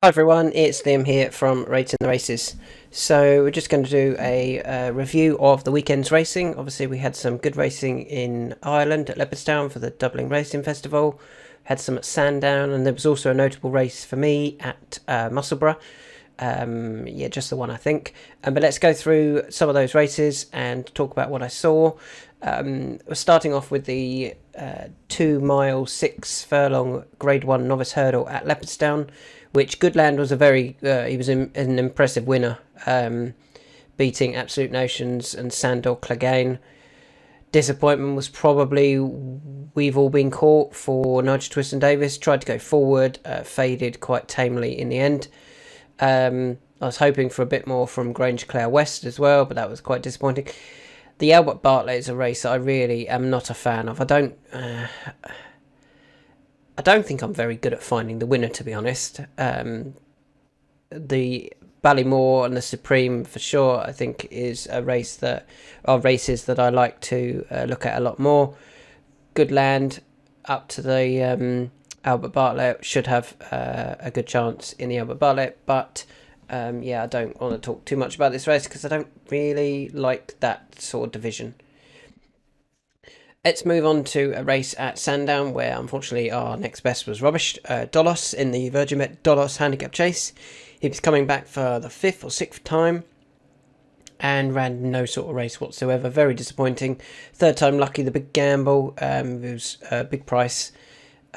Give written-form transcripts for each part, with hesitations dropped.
Hi everyone, it's Liam here from Rating the Races. So we're just going to do a review of the weekend's racing. Obviously, we had some good racing in Ireland at Leopardstown for the Dublin Racing Festival. Had some at Sandown, and there was also a notable race for me at Musselburgh. Yeah, just the one I think. But let's go through some of those races and talk about what I saw. We're starting off with the 2 mile 6 furlong Grade 1 novice hurdle at Leopardstown, which Goodland was he was an impressive winner, beating Absolute Notions and Sandor Clegane. Disappointment was probably We've All Been Caught for Nigel Twiston-Davies. Tried to go forward, faded quite tamely in the end. I was hoping for a bit more from Grange Clare West as well, but that was quite disappointing. The Albert Bartlett is a race that I really am not a fan of. I don't think I'm very good at finding the winner, to be honest. The Ballymore and the Supreme, for sure, I think is a race that are races that I like to look at a lot more. Goodland up to the Albert Bartlett should have a good chance in the Albert Bartlett, but yeah, I don't want to talk too much about this race because I don't really like that sort of division. Let's move on to a race at Sandown, where unfortunately our next best was rubbish. Dolos in the Virgin Bet Dolos Handicap Chase. He was coming back for the 5th or 6th time and ran no sort of race whatsoever. Very disappointing. Third time lucky, the big gamble. It was a big price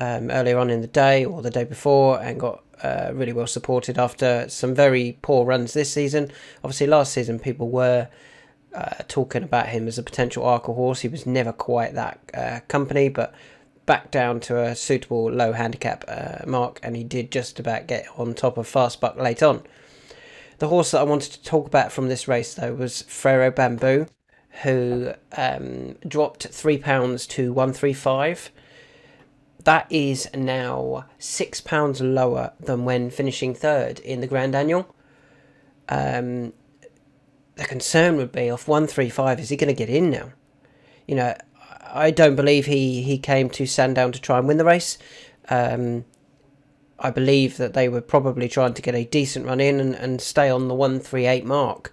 earlier on in the day or the day before, and got really well supported after some very poor runs this season. Obviously, last season people were talking about him as a potential Arkle horse. He was never quite that company, but back down to a suitable low handicap mark, and he did just about get on top of Fastbuck late on. The horse that I wanted to talk about from this race, though, was Frero Bamboo, who dropped £3 to 135. That is now £6 lower than when finishing third in the Grand Annual. The concern would be off 135, is he going to get in now? You know, I don't believe he came to Sandown to try and win the race. I believe that they were probably trying to get a decent run in and stay on the 138 mark.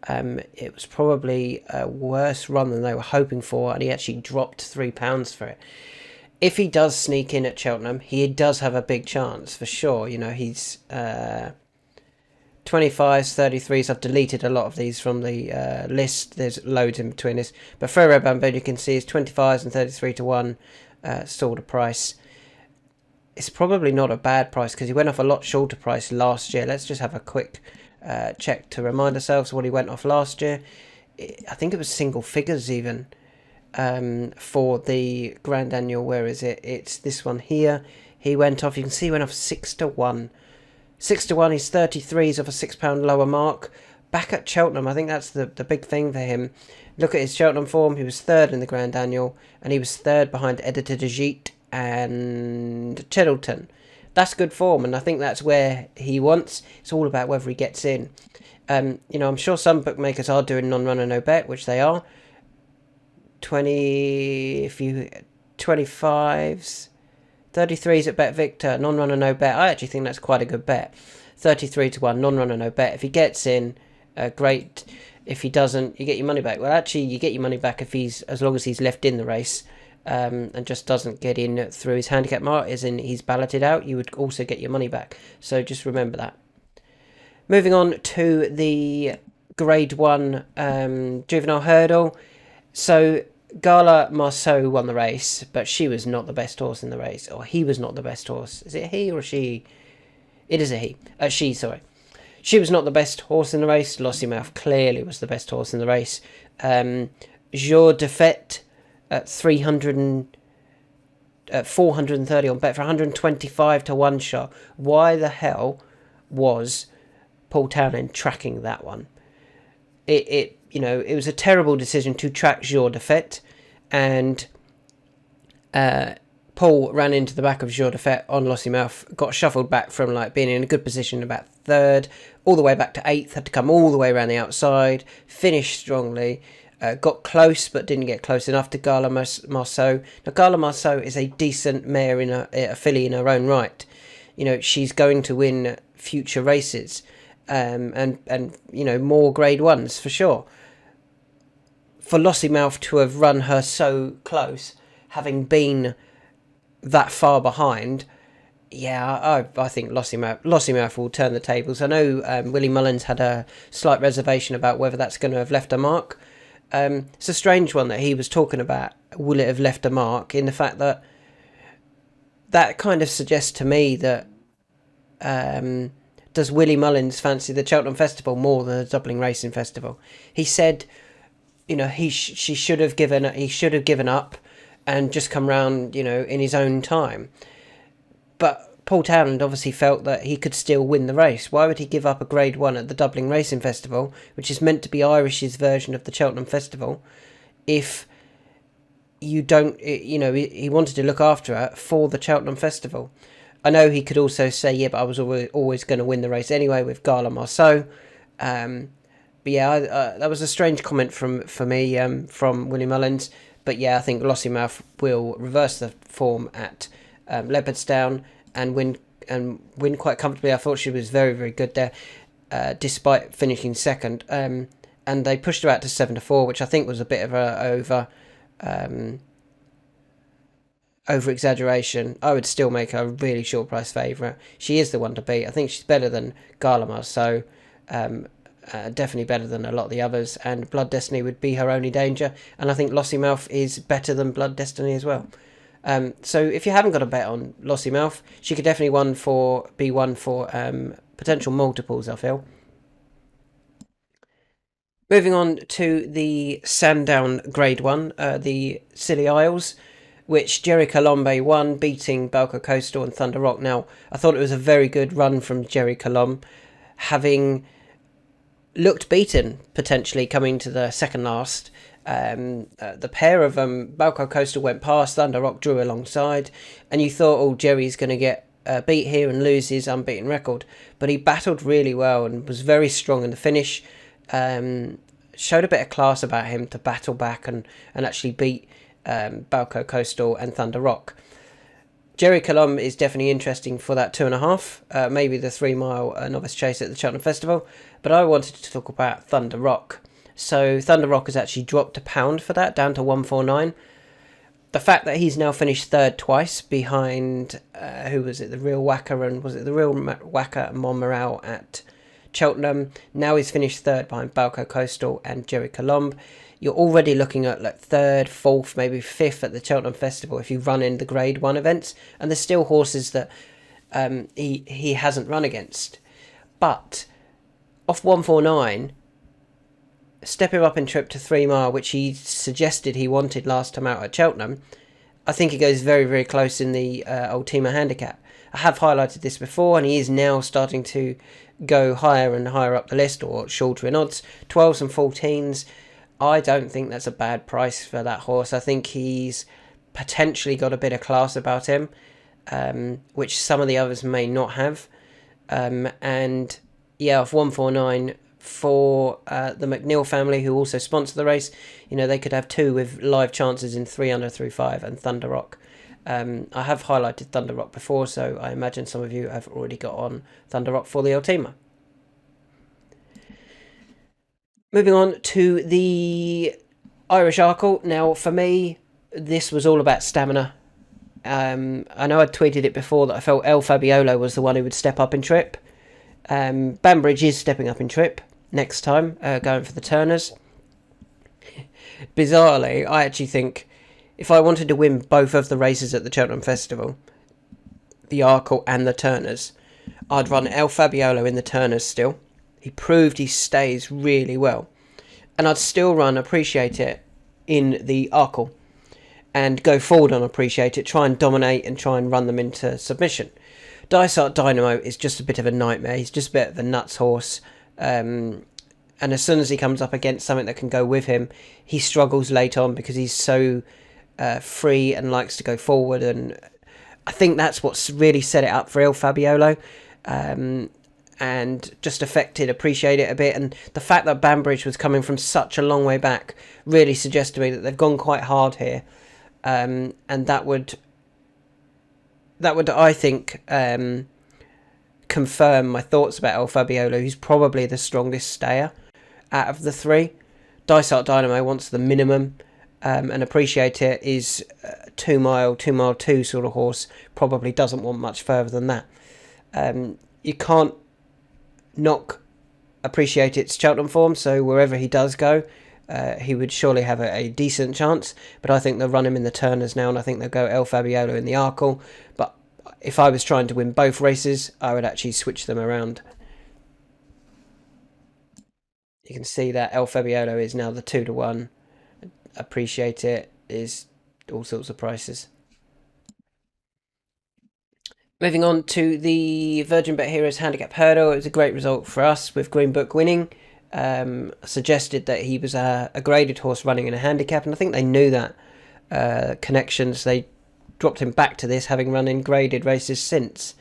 It was probably a worse run than they were hoping for, and he actually dropped £3 for it. If he does sneak in at Cheltenham, he does have a big chance for sure. You know, he's 25s, 33s. I've deleted a lot of these from the list. There's loads in between this. But Frero Bamboo, you can see, is 25s and 33 to 1 sort of price. It's probably not a bad price because he went off a lot shorter price last year. Let's just have a quick check to remind ourselves what he went off last year. I think it was single figures even for the Grand Annual. Where is it? It's this one here. He went off, you can see he went off 6 to 1. 6 to 1, he's 33s off a £6 lower mark. Back at Cheltenham, I think that's the big thing for him. Look at his Cheltenham form. He was third in the Grand Annual, and he was third behind Editor de Gite and Cheddleton. That's good form, and I think that's where he wants. It's all about whether he gets in. You know, I'm sure some bookmakers are doing non-runner no bet, which they are. 25s, 33s at Bet Victor, non-runner no bet. I actually think that's quite a good bet. 33 to 1, non-runner no bet. If he gets in, great. If he doesn't, you get your money back. Well, actually, you get your money back if as long as he's left in the race. And just doesn't get in through his handicap mark, as in he's balloted out, you would also get your money back. So just remember that. Moving on to the Grade 1 juvenile hurdle. So Gala Marceau won the race, but she was not the best horse in the race. Or he was not the best horse. Is it he or she? It is a he. She, sorry. She was not the best horse in the race. Lossiemouth clearly was the best horse in the race. Jour de Fête at 430 on bet for 125 to 1 shot. Why the hell was Paul Townend tracking that one? It was a terrible decision to track Jour de Fête, and Paul ran into the back of Jour de Fête on Lossiemouth, got shuffled back from like being in a good position about third, all the way back to 8th, had to come all the way around the outside, finished strongly. Got close, but didn't get close enough to Gala Marceau. Now, Gala Marceau is a decent mare, a filly in her own right. she's going to win future races, and more Grade 1s for sure. For Lossiemouth to have run her so close, having been that far behind, I think Lossiemouth will turn the tables. I know Willie Mullins had a slight reservation about whether that's going to have left a mark. It's a strange one that he was talking about. Will it have left a mark? In the fact that kind of suggests to me that does Willie Mullins fancy the Cheltenham Festival more than the Dublin Racing Festival? He said, he should have given up and just come round, in his own time. But Paul Townend obviously felt that he could still win the race. Why would he give up a Grade 1 at the Dublin Racing Festival, which is meant to be Irish's version of the Cheltenham Festival, if you don't, he wanted to look after her for the Cheltenham Festival. I know he could also say, but I was always going to win the race anyway with Gala Marceau. But that was a strange comment from Willie Mullins. But I think Lossiemouth will reverse the form at Leopardstown and win quite comfortably. I thought she was very, very good there, despite finishing second. And they pushed her out to 7-4, which I think was a bit of a over exaggeration. I would still make her a really short price favourite. She is the one to beat. I think she's better than Gala Marceau. Definitely better than a lot of the others, and Blood Destiny would be her only danger, and I think Lossiemouth is better than Blood Destiny as well. So if you haven't got a bet on Lossiemouth, she could definitely be one for potential multiples, I feel. Moving on to the Sandown Grade 1, the Scilly Isles, which Jerry Colombe won, beating Balco Coastal and Thunder Rock. Now, I thought it was a very good run from Jerry Colombe, having looked beaten, potentially, coming to the second last. The pair of them, Balco Coastal went past, Thunder Rock drew alongside, and you thought, Jerry's going to get beat here and lose his unbeaten record. But he battled really well and was very strong in the finish. Showed a bit of class about him to battle back and actually beat Balco Coastal and Thunder Rock. Jerry Colombe is definitely interesting for that 2.5, maybe the 3 mile novice chase at the Cheltenham Festival, but I wanted to talk about Thunder Rock. So Thunder Rock has actually dropped £1 for that, down to 149. The fact that he's now finished third twice behind, who was it, the Real Wacker, and was it the Real Wacker and Montmoral at Cheltenham? Now he's finished third behind Balco Coastal and Jerry Colombe. You're already looking at like third, fourth, maybe fifth at the Cheltenham Festival if you run in the Grade 1 events. And there's still horses that he hasn't run against. But off 149, step him up in trip to 3 mile, which he suggested he wanted last time out at Cheltenham. I think he goes very, very close in the Ultima handicap. I have highlighted this before, and he is now starting to go higher and higher up the list, or shorter in odds. 12s and 14s. I don't think that's a bad price for that horse. I think he's potentially got a bit of class about him, which some of the others may not have. And off 149 for the McNeil family, who also sponsor the race, they could have 2 with live chances in 3 under through 5 and Thunder Rock. I have highlighted Thunder Rock before, so I imagine some of you have already got on Thunder Rock for the Ultima. Moving on to the Irish Arkle. Now, for me, this was all about stamina. I know I tweeted it before that I felt El Fabiolo was the one who would step up in trip. Banbridge is stepping up in trip next time, going for the Turners. Bizarrely, I actually think if I wanted to win both of the races at the Cheltenham Festival, the Arkle and the Turners, I'd run El Fabiolo in the Turners still. He proved he stays really well. And I'd still run Appreciate It in the Arkle and go forward on Appreciate It, try and dominate and try and run them into submission. Dysart Dynamo is just a bit of a nightmare. He's just a bit of a nuts horse. And as soon as he comes up against something that can go with him, he struggles late on because he's so free and likes to go forward. And I think that's what's really set it up for El Fabiolo. And just affected Appreciate It a bit. And the fact that Banbridge was coming from such a long way back really suggests to me that they've gone quite hard here. And that would I think, confirm my thoughts about El Fabiolo, who's probably the strongest stayer out of the three. Dysart Dynamo wants the minimum, and Appreciate It is 2 mile 2 sort of horse, probably doesn't want much further than that. You can't knock Appreciate It's Cheltenham form, so wherever he does go, he would surely have a decent chance. But I think they'll run him in the Turners now, and I think they'll go El Fabiolo in the Arkle. But if I was trying to win both races, I would actually switch them around. You can see that El Fabiolo is now the 2-1. Appreciate It is all sorts of prices. Moving on to the Virgin Bet Heroes Handicap Hurdle. It was a great result for us with Green Book winning. Suggested that he was a graded horse running in a handicap, and I think they knew that. Connections, they dropped him back to this, having run in graded races since.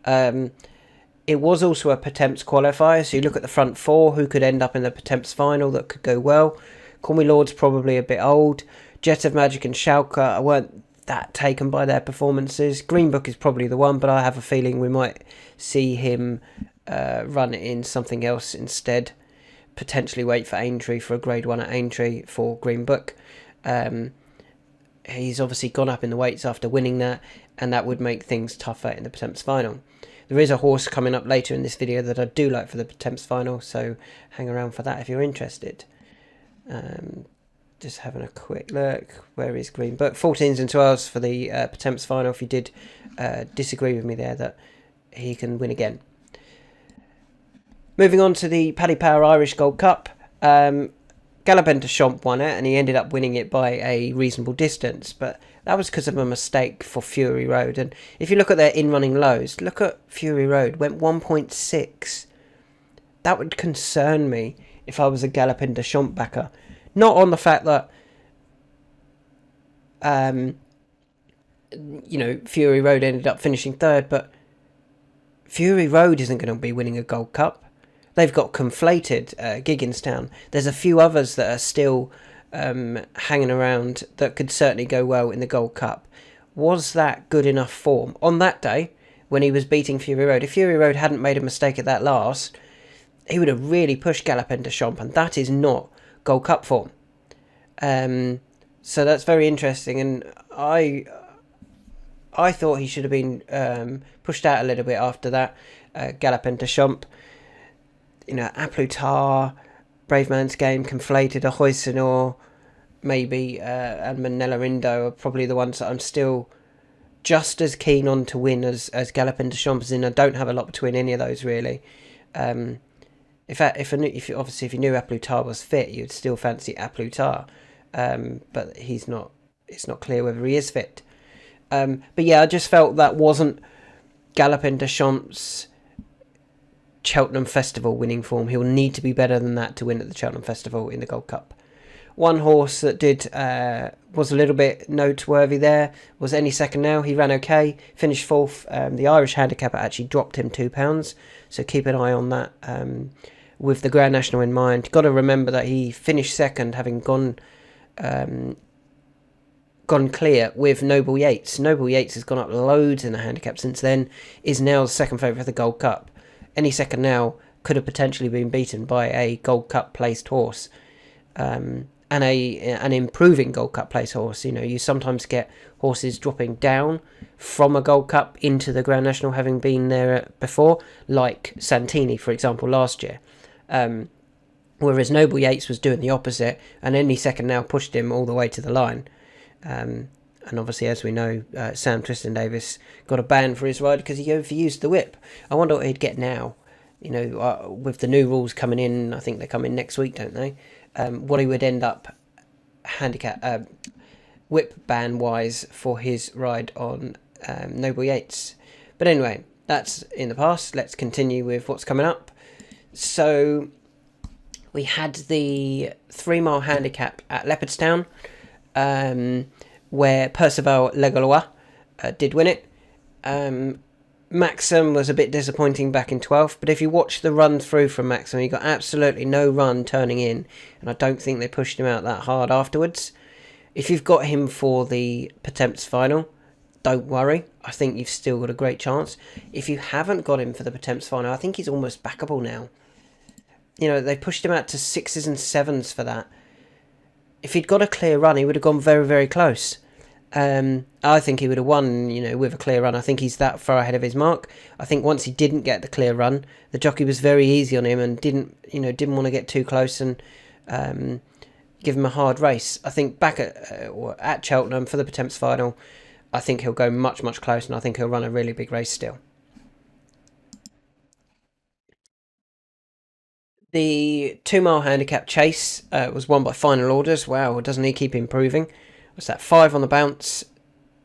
It was also a Pertemps qualifier, so you look at the front four, who could end up in the Pertemps final that could go well. Call Me Lord's probably a bit old. Jet of Magic and Schalke, I weren't that taken by their performances. Green Book is probably the one, but I have a feeling we might see him run in something else instead. Potentially wait for Aintree for a grade 1 at Aintree for Green Book. He's obviously gone up in the weights after winning that, and that would make things tougher in the Pertemps final. There is a horse coming up later in this video that I do like for the Pertemps final, so hang around for that if you're interested. Just having a quick look. Where is Green Book? 14s and 12s for the Pertemps final. If you did disagree with me there, that he can win again. Moving on to the Paddy Power Irish Gold Cup. Galopin de Champ won it, and he ended up winning it by a reasonable distance, but that was because of a mistake for Fury Road. And if you look at their in-running lows, look at Fury Road, went 1.6. That would concern me if I was a Galopin de Champ backer. Not on the fact that, Fury Road ended up finishing third, but Fury Road isn't going to be winning a Gold Cup. They've got Conflated, Gigginstown. There's a few others that are still hanging around that could certainly go well in the Gold Cup. Was that good enough form? On that day, when he was beating Fury Road, if Fury Road hadn't made a mistake at that last, he would have really pushed Galopin de Champ, and that is not Gold Cup form. So that's very interesting, and I thought he should have been pushed out a little bit after that. Galopin de Champ, A Plutar, Brave Man's Game, Conflated, a Hoisinor, maybe, and Manella Indo are probably the ones that I'm still just as keen on to win as Galopin de Champ is in. I don't have a lot between any of those really. If you knew A Plutar was fit, you'd still fancy A Plutar, but he's not. It's not clear whether he is fit. But yeah, I just felt that wasn't Galopin de Champ's Cheltenham Festival winning form. He'll need to be better than that to win at the Cheltenham Festival in the Gold Cup. One horse that was a little bit noteworthy there was Any Second Now. He ran okay, finished fourth. The Irish handicapper actually dropped him £2, so keep an eye on that with the Grand National in mind. Got to remember that he finished second, having gone clear with Noble Yates. Noble Yates has gone up loads in the handicap since then, is now the second favourite for the Gold Cup. Any Second Now could have potentially been beaten by a Gold Cup placed horse, and an improving Gold Cup placed horse. You sometimes get horses dropping down from a Gold Cup into the Grand National, having been there before, like Santini, for example, last year. Whereas Noble Yates was doing the opposite, and Any Second Now pushed him all the way to the line. And obviously, as we know, Sam Tristan-Davis got a ban for his ride because he overused the whip. I wonder what he'd get now. With the new rules coming in, I think they come in next week, don't they? What he would end up whip ban-wise for his ride on Noble Yates. But anyway, that's in the past. Let's continue with what's coming up. So we had the 3 mile handicap at Leopardstown, where Percival Legalois did win it. Maxim was a bit disappointing back in 12th, but if you watch the run through from Maxim, he got absolutely no run turning in, and I don't think they pushed him out that hard afterwards. If you've got him for the Pertemps final, don't worry. I think you've still got a great chance. If you haven't got him for the Pertemps final, I think he's almost backable now. You know, they pushed him out to 6s and 7s for that. If he'd got a clear run, he would have gone very, very close. I think he would have won, you know, with a clear run. I think he's that far ahead of his mark. I think once he didn't get the clear run, the jockey was very easy on him and didn't want to get too close and give him a hard race. I think back at Cheltenham for the Pertemps final, I think he'll go much, much closer, and I think he'll run a really big race still. The 2 mile handicap chase was won by final orders. Wow, doesn't he keep improving? What's that? 5 on the bounce.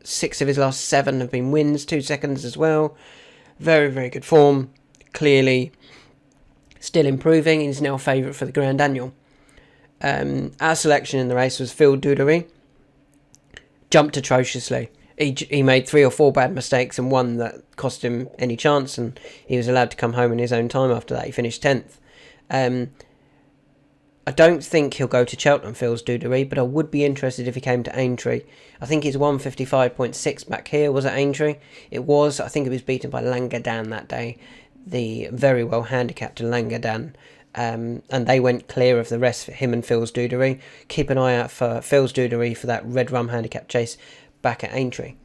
6 of his last 7 have been wins. 2 seconds as well. Very, very good form. Clearly still improving. He's now favourite for the Grand Annual. Our selection in the race was Phil Dudery. Jumped atrociously. He made 3 or 4 bad mistakes and one that cost him any chance, and he was allowed to come home in his own time after that. He finished 10th. I don't think he'll go to Cheltenham, Phil's Dudery, but I would be interested if he came to Aintree. I think his 155.6 back here was at Aintree. It was. I think it was beaten by Langadan that day, the very well handicapped Langadan. And they went clear of the rest for him and Phil's Dudery. Keep an eye out for Phil's Dudery for that red rum handicap chase back at Aintree.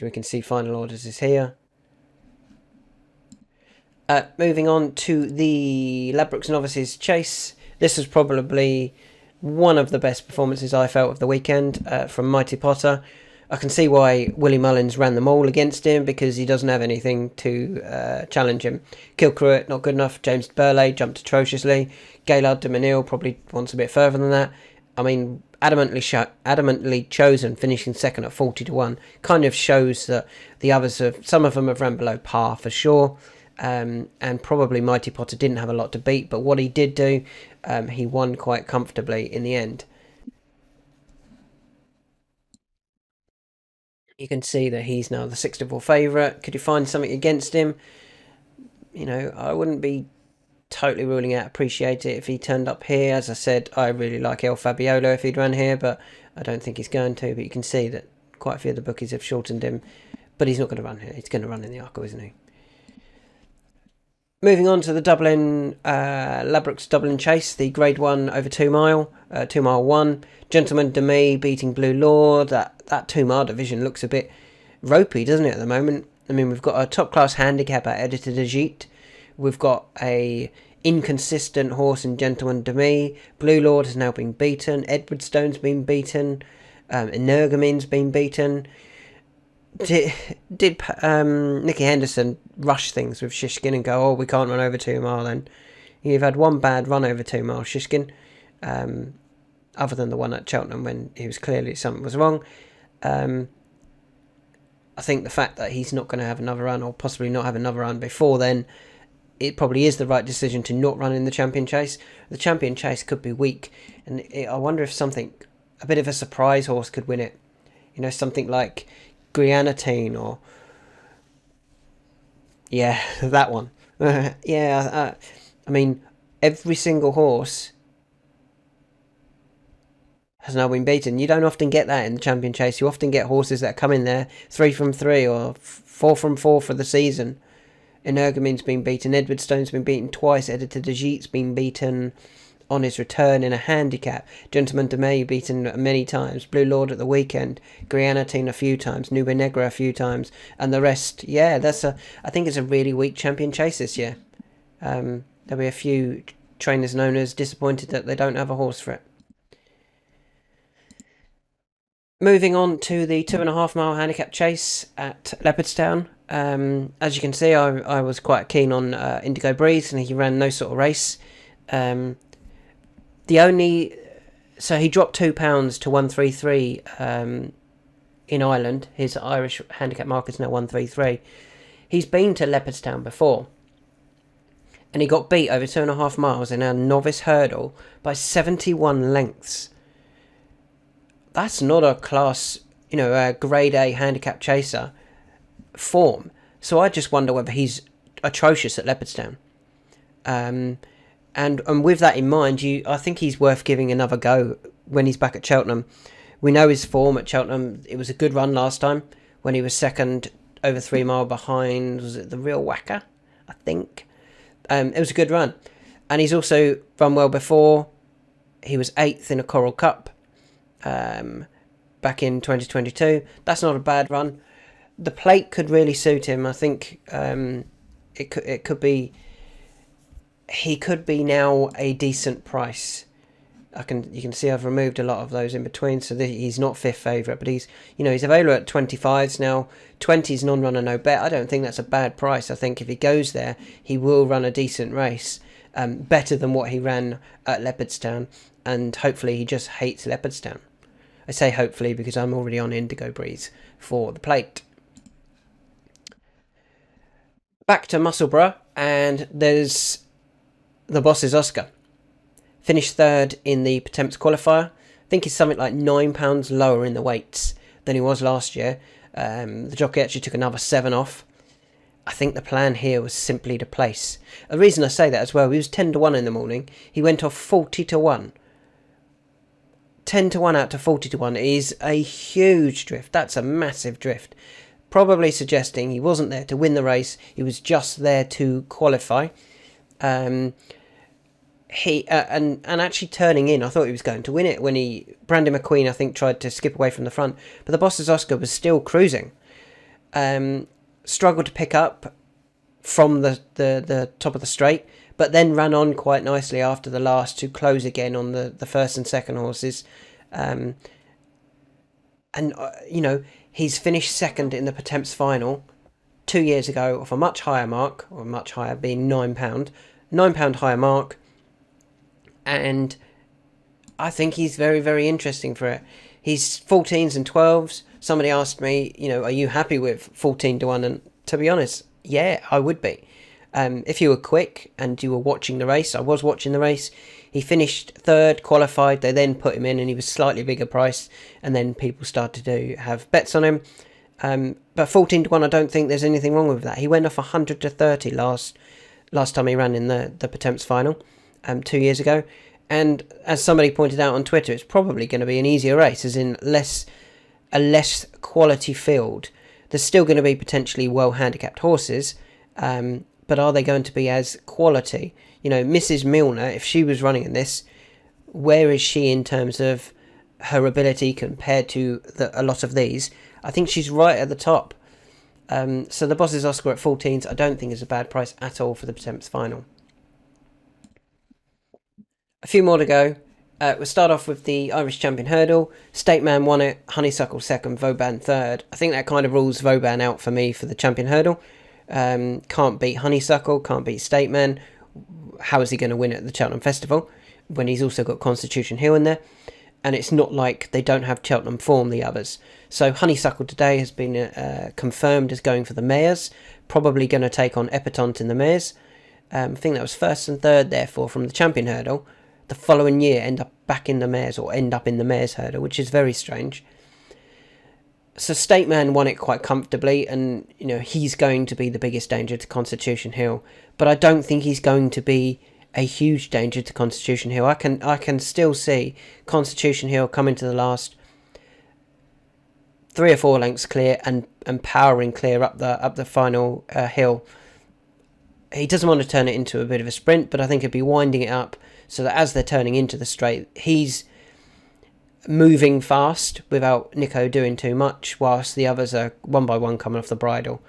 We can see final orders is here. Moving on to the Ladbrokes Novices Chase. This was probably one of the best performances I felt of the weekend from Mighty Potter. I can see why Willie Mullins ran them all against him, because he doesn't have anything to challenge him. Kilcruit, not good enough. James Burley jumped atrociously. Gaillard de Menil probably wants a bit further than that. I mean, adamantly chosen, finishing second at 40-1, kind of shows that the others some of them have run below par for sure. And probably Mighty Potter didn't have a lot to beat, but what he did do, he won quite comfortably in the end. You can see that he's now the 6-4 favourite. Could you find something against him? You know, I wouldn't be totally ruling out Appreciate It if he turned up here. As I said, I really like El Fabiolo if he'd run here, but I don't think he's going to. But you can see that quite a few of the bookies have shortened him, but he's not going to run here. He's going to run in the Arco, isn't he? Moving on to the Ladbrokes Dublin Chase, the Grade 1 over 2 mile, 2 mile 1. Gentleman Demi beating Blue Lord. That 2 mile division looks a bit ropey, doesn't it, at the moment? I mean, we've got a top class handicapper, Editor de Gite. We've got a inconsistent horse in Gentleman Demi. Blue Lord has now been beaten. Edwardstone's been beaten. Energumen's been beaten. Did Nicky Henderson rush things with Shishkin and go, we can't run over 2 mile then? You've had one bad run over 2 mile, Shishkin, other than the one at Cheltenham when he was clearly something was wrong. I think the fact that he's not going to have another run, or possibly not have another run before then, it probably is the right decision to not run in the Champion Chase. The Champion Chase could be weak, and I wonder if a bit of a surprise horse could win it. You know, something like Grianatine or that one. I mean, every single horse has now been beaten. You don't often get that in the Champion Chase. You often get horses that come in there 3 from 3 or 4 from 4 for the season. Energumen's been beaten. Edwardstone's been beaten twice. Editor de Gite's been beaten on his return in a handicap. Gentleman de May beaten many times. Blue Lord at the weekend. Grianatine a few times. Nube Negra a few times. And the rest, I think it's a really weak Champion Chase this year. There'll be a few trainers and owners disappointed that they don't have a horse for it. Moving on to the 2.5 mile handicap chase at Leopardstown. As you can see, I was quite keen on Indigo Breeze, and he ran no sort of race. So he dropped £2 to 133 in Ireland. His Irish handicap marker's now 133. He's been to Leopardstown before, and he got beat over 2.5 miles in a novice hurdle by 71 lengths. That's not a class, a grade A handicap chaser form. So I just wonder whether he's atrocious at Leopardstown. And with that in mind, I think he's worth giving another go when he's back at Cheltenham We know his form at Cheltenham. It was a good run last time when he was second over 3 mile behind, was it the Real Wacker, I think. It was a good run. And he's also run well before. He was 8th in a Coral Cup back in 2022. That's not a bad run. The plate could really suit him. I think it could be... He could be now a decent price. You can see I've removed a lot of those in between, so he's not 5th favourite, but he's available at 25s now. 20s non-runner no bet. I don't think that's a bad price. I think if he goes there, he will run a decent race, better than what he ran at Leopardstown, and hopefully he just hates Leopardstown. I say hopefully because I'm already on Indigo Breeze for the plate. Back to Musselburgh, and there's the Boss's Oscar. Finished 3rd in the Pertemps qualifier. I think he's something like £9 lower in the weights than he was last year. The jockey actually took another 7 off. I think the plan here was simply to place. The reason I say that as well, he was 10 to 1 in the morning. He went off 40 to 1. 10 to 1 out to 40 to 1 is a huge drift. That's a massive drift. Probably suggesting he wasn't there to win the race. He was just there to qualify. He and actually turning in, I thought he was going to win it when Brandon McQueen, I think, tried to skip away from the front, but the Boss's Oscar was still cruising. Struggled to pick up from the top of the straight, but then ran on quite nicely after the last to close again on the first and second horses. He's finished second in the Pertemps final 2 years ago off a much higher mark, or much higher being £9 higher mark. And I think he's very, very interesting for it. He's 14s and 12s. Somebody asked me, are you happy with 14 to 1? And to be honest, yeah, I would be. If you were quick and you were watching the race, I was watching the race. He finished 3rd, qualified. They then put him in and he was slightly bigger price. And then people started to have bets on him. But 14 to 1, I don't think there's anything wrong with that. He went off 100 to 30 last time he ran in the Pertemps final 2 years ago. And as somebody pointed out on Twitter, it's probably going to be an easier race, as in a less quality field. There's still going to be potentially well handicapped horses, but are they going to be as quality? Mrs. Milner, if she was running in this, where is she in terms of her ability compared to a lot of these? I think she's right at the top. So the Boss's Oscar at 14s, I don't think is a bad price at all for the Pertemps final. A few more to go. We'll start off with the Irish Champion Hurdle. Stateman won it, Honeysuckle 2nd, Vauban 3rd. I think that kind of rules Vauban out for me for the Champion Hurdle. Can't beat Honeysuckle, can't beat Stateman. How is he going to win at the Cheltenham Festival when he's also got Constitution Hill in there? And it's not like they don't have Cheltenham form, the others. So Honeysuckle today has been confirmed as going for the Mares. Probably going to take on Epatante in the Mares. I think that was 1st and 3rd, therefore, from the Champion Hurdle. The following year end up back in the Mares, or end up in the Mares Hurdle, which is very strange. So Stateman won it quite comfortably, and he's going to be the biggest danger to Constitution Hill. But I don't think he's going to be a huge danger to Constitution Hill. I can still see Constitution Hill coming to the last 3 or 4 lengths clear and powering clear up the final hill. He doesn't want to turn it into a bit of a sprint, but I think he'd be winding it up so that as they're turning into the straight, he's moving fast without Nico doing too much, whilst the others are one by one coming off the bridle.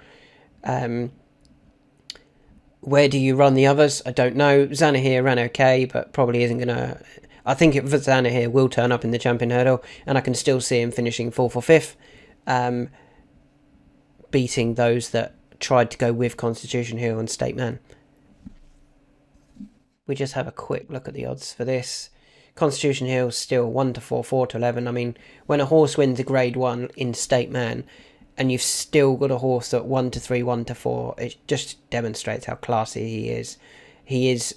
Where do you run the others? I don't know. Zanahiyr ran okay, but probably isn't going to... I think Zanahiyr will turn up in the Champion Hurdle, and I can still see him finishing 4th or 5th, beating those that tried to go with Constitution Hill and Stateman. We just have a quick look at the odds for this. Constitution Hill still 1 to 4, 4 to 11. I mean, when a horse wins a Grade 1 in Stateman, and you've still got a horse at 1 to 3, 1 to 4, it just demonstrates how classy he is. He is,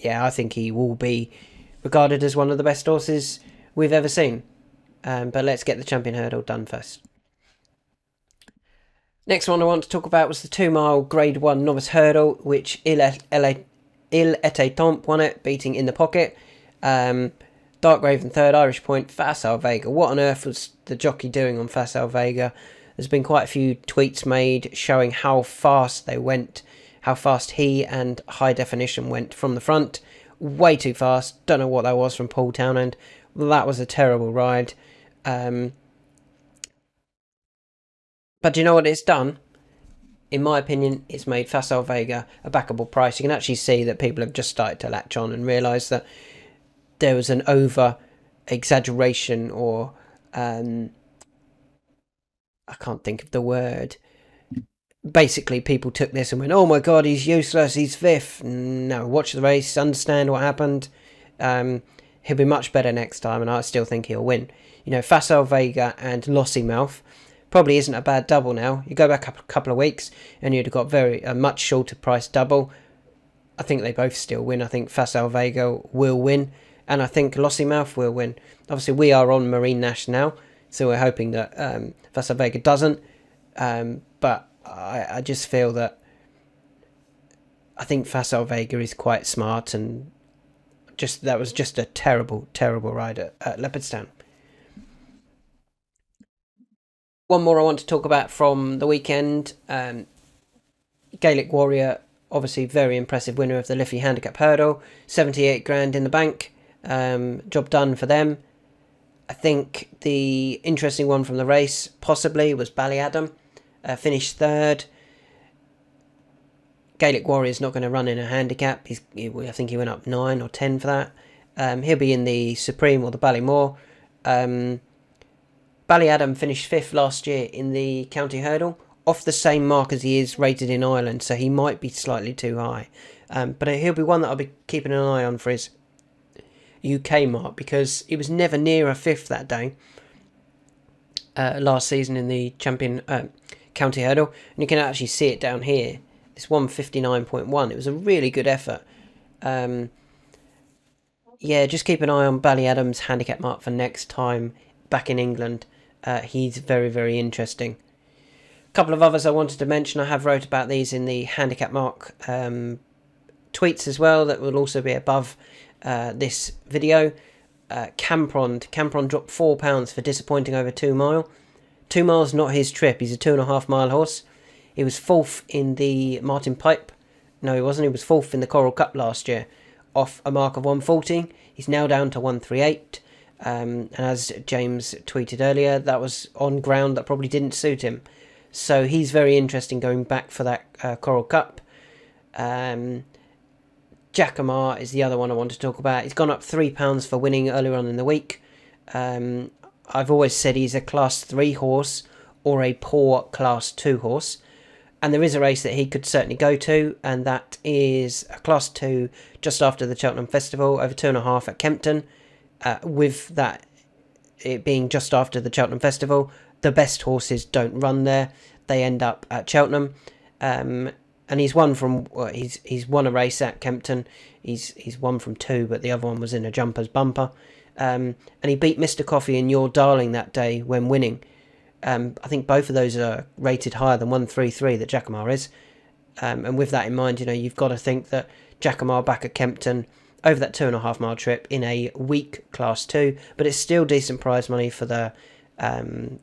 I think he will be regarded as one of the best horses we've ever seen. But let's get the Champion Hurdle done first. Next one I want to talk about was the 2 mile Grade 1 Novice Hurdle, which Il Était Temps won it, beating In the Pocket. Dark Raven third, Irish Point, Facile Vega. What on earth was the jockey doing on Facile Vega? There's been quite a few tweets made showing how fast they went, how fast he and High Definition went from the front. Way too fast. Don't know what that was from Paul Townend. That was a terrible ride. But do you know what it's done? In my opinion, it's made Facile Vega a backable price. You can actually see that people have just started to latch on and realise that there was an over exaggeration, or I can't think of the word. Basically, people took this and went, "Oh my god, he's useless, he's fifth." No, watch the race, understand what happened. He'll be much better next time, and I still think he'll win. You know, Facile Vega and Lossiemouth probably isn't a bad double now. You go back a couple of weeks and you'd have got a much shorter price double. I think they both still win. I think Facile Vega will win, and I think Lossiemouth will win. Obviously, we are on Marine National, so we're hoping that Facile Vega doesn't. But I just feel that I think Facile Vega is quite smart, and that was just a terrible, terrible ride at Leopardstown. One more I want to talk about from the weekend. Gaelic Warrior, obviously very impressive winner of the Liffey Handicap Hurdle. 78 grand in the bank. Job done for them. I think the interesting one from the race, possibly, was Ballyadam. Finished third. Gaelic Warrior's not going to run in a handicap. I think he went up 9 or 10 for that. He'll be in the Supreme or the Ballymore. Ballyadam finished 5th last year in the County Hurdle, off the same mark as he is rated in Ireland, so he might be slightly too high. But he'll be one that I'll be keeping an eye on for his UK mark, because he was never near a 5th that day last season in the Champion County Hurdle, and you can actually see it down here. This 159.1. It was a really good effort. Yeah, just keep an eye on Ballyadam's handicap mark for next time back in England. He's very, very interesting. A couple of others I wanted to mention. I have wrote about these in the handicap mark tweets as well, that will also be above this video. Campron dropped £4 for disappointing over 2 mile. 2 miles not his trip. He's a 2.5 mile horse. He was 4th in the Martin Pipe. No, he wasn't. He was 4th in the Coral Cup last year, off a mark of 140. He's now down to 138. And as James tweeted earlier, that was on ground that probably didn't suit him. So he's very interesting going back for that Coral Cup. Jackamar is the other one I want to talk about. He's gone up £3 for winning earlier on in the week. I've always said he's a Class 3 horse or a poor Class 2 horse. And there is a race that he could certainly go to, and that is a Class 2 just after the Cheltenham Festival, over 2.5 at Kempton. With that, it being just after the Cheltenham Festival, the best horses don't run there. They end up at Cheltenham. And he's won he's won a race at Kempton. He's won from 2, but the other one was in a jumper's bumper. And he beat Mr. Coffee and Your Darling that day when winning. I think both of those are rated higher than 133 that Jackamar is. And with that in mind, you've got to think that Jackamar back at Kempton over that 2.5 mile trip in a weak Class 2, but it's still decent prize money for the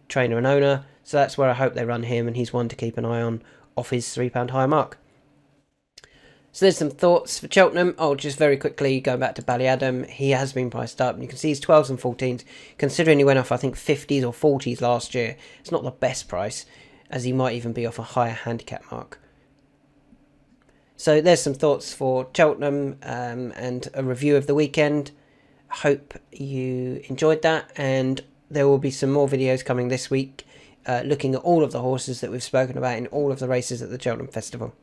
trainer and owner. So that's where I hope they run him, and he's one to keep an eye on off his £3 higher mark. So there's some thoughts for Cheltenham. Oh, just very quickly, going back to Ballyadam, he has been priced up, and you can see he's 12s and 14s. Considering he went off, I think, 50s or 40s last year, it's not the best price, as he might even be off a higher handicap mark. So there's some thoughts for Cheltenham and a review of the weekend. Hope you enjoyed that, and there will be some more videos coming this week looking at all of the horses that we've spoken about in all of the races at the Cheltenham Festival.